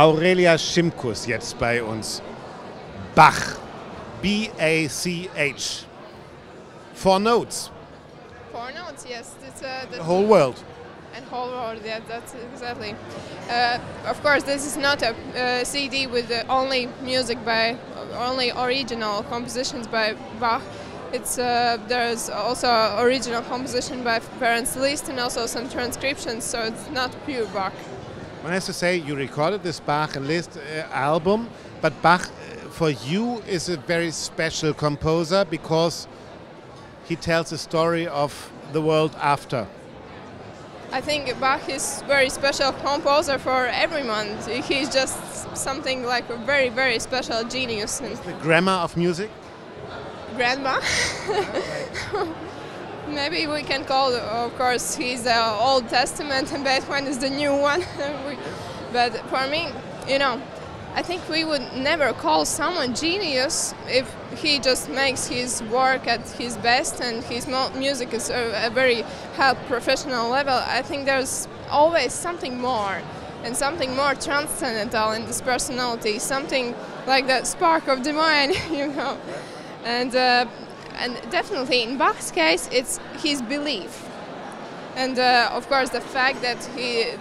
Aurelia Shimkus jetzt bei uns. Bach. B-A-C-H. 4 notes. 4 notes, yes. The whole world. And whole world, yeah, that's exactly. Of course, this is not a CD with only music by, only original compositions by Bach. It's there's also original composition by Ferenc Liszt and also some transcriptions, so it's not pure Bach. One has to say you recorded this Bach and Liszt album, but Bach for you is a very special composer because he tells a story of the world after. I think Bach is very special composer for everyone. He's just something like a very, very special genius. Is the grammar of music? Grandma? Maybe we can call, of course, he's the Old Testament and Beethoven is the new one. But for me, you know, I think we would never call someone genius if he just makes his work at his best and his music is a very high professional level. I think there's always something more and something more transcendental in this personality, something like that spark of divine, you know. And definitely in Bach's case, it's his belief. And of course the fact that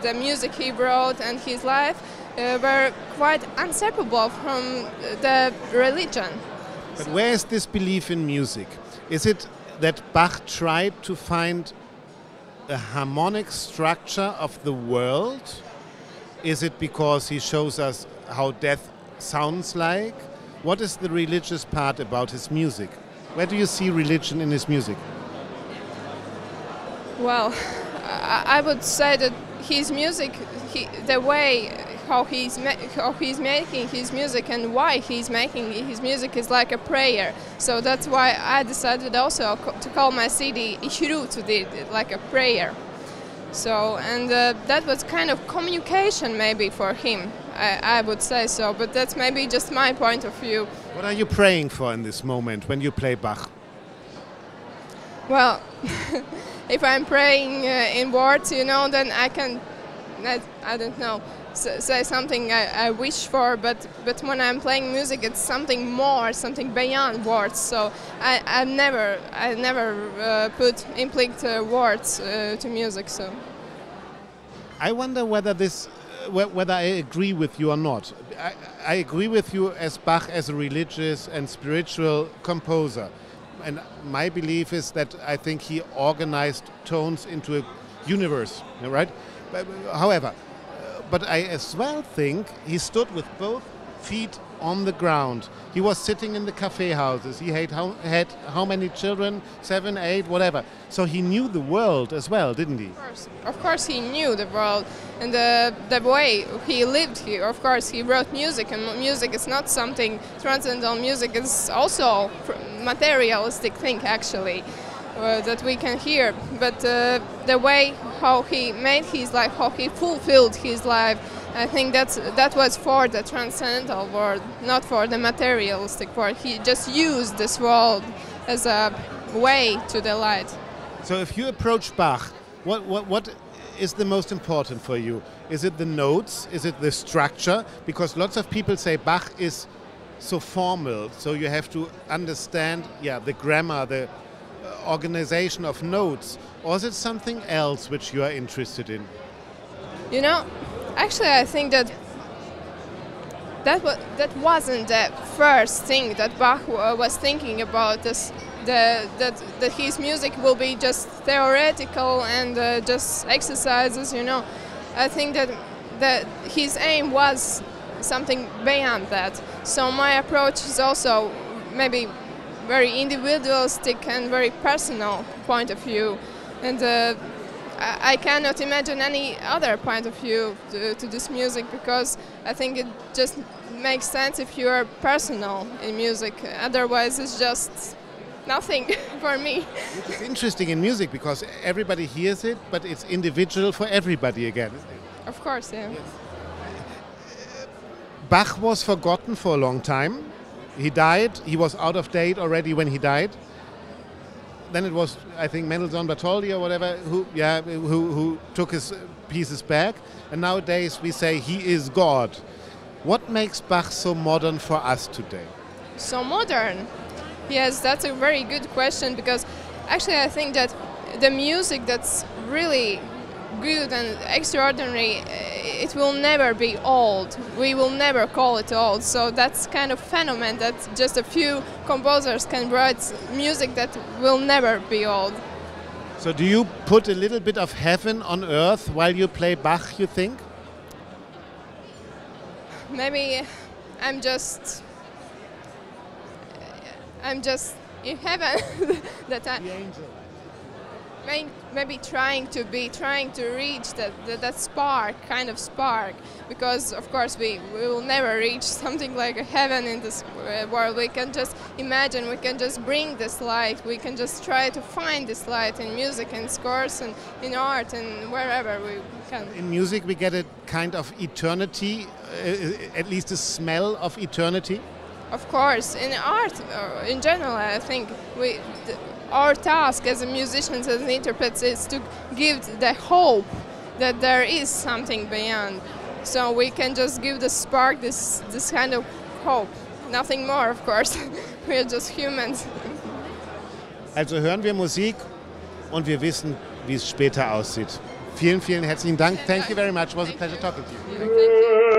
the music he wrote and his life were quite inseparable from the religion. But where is this belief in music? Is it that Bach tried to find a harmonic structure of the world? Is it because he shows us how death sounds like? What is the religious part about his music? Where do you see religion in his music? Well, I would say that his music, the way how he's making his music and why he's making his music is like a prayer. So that's why I decided also to call my CD "Ich like a prayer. So, and that was kind of communication maybe for him, I would say so, but that's maybe just my point of view. What are you praying for in this moment when you play Bach? Well, if I'm praying in words, you know, then I can, I don't know, say something I wish for, but when I'm playing music, it's something more, something beyond words. So I never inflict words to music. So I wonder whether whether I agree with you or not. I agree with you as Bach as a religious and spiritual composer. And my belief is that I think he organized tones into a universe, right? However, but I as well think he stood with both feet on the ground. He was sitting in the cafe houses. He had how many children? 7, 8, whatever. So he knew the world as well, didn't he? Of course he knew the world and the way he lived here. Of course he wrote music, and music is not something transcendental. Music is also materialistic thing actually that we can hear. But the way how he made his life, how he fulfilled his life, I think that was for the transcendental world, not for the materialistic world. He just used this world as a way to the light. So if you approach Bach, what is the most important for you? Is it the notes? Is it the structure? Because lots of people say Bach is so formal, so you have to understand, the grammar, the organization of notes. Or is it something else which you are interested in? You know, actually, I think that wasn't the first thing that Bach was thinking about. That his music will be just theoretical and just exercises. You know, I think that his aim was something beyond that. So my approach is also maybe very individualistic and very personal point of view, and I cannot imagine any other point of view to this music, because I think it just makes sense if you are personal in music. Otherwise, it's just nothing for me. Which is interesting in music, because everybody hears it, but it's individual for everybody again, isn't it? Of course, yeah. Yes. Bach was forgotten for a long time. He died. He was out of date already when he died. Then it was, I think, Mendelssohn Bartholdy or whatever who took his pieces back. And nowadays we say he is God. What makes Bach so modern for us today? So modern? Yes, that's a very good question, because actually I think that the music that's really good and extraordinary, it will never be old. We will never call it old. So that's kind of phenomenon that just a few composers can write music that will never be old. So do you put a little bit of heaven on earth while you play Bach, you think? Maybe I'm just in heaven. That I, The angel. maybe trying to reach that spark, kind of spark, because of course we will never reach something like a heaven in this world. We can just imagine, we can just bring this light, we can just try to find this light in music and scores and in art and wherever we can. In music we get a kind of eternity, at least a smell of eternity. Of course, in art, in general, I think our task as musicians, as interpreters, is to give the hope that there is something beyond. So we can just give the spark, this kind of hope. Nothing more, of course. We are just humans. Also hören wir Musik und wir wissen, wie es später aussieht. Vielen, vielen herzlichen Dank. Thank you very much. It was a pleasure talking to you. Thank you.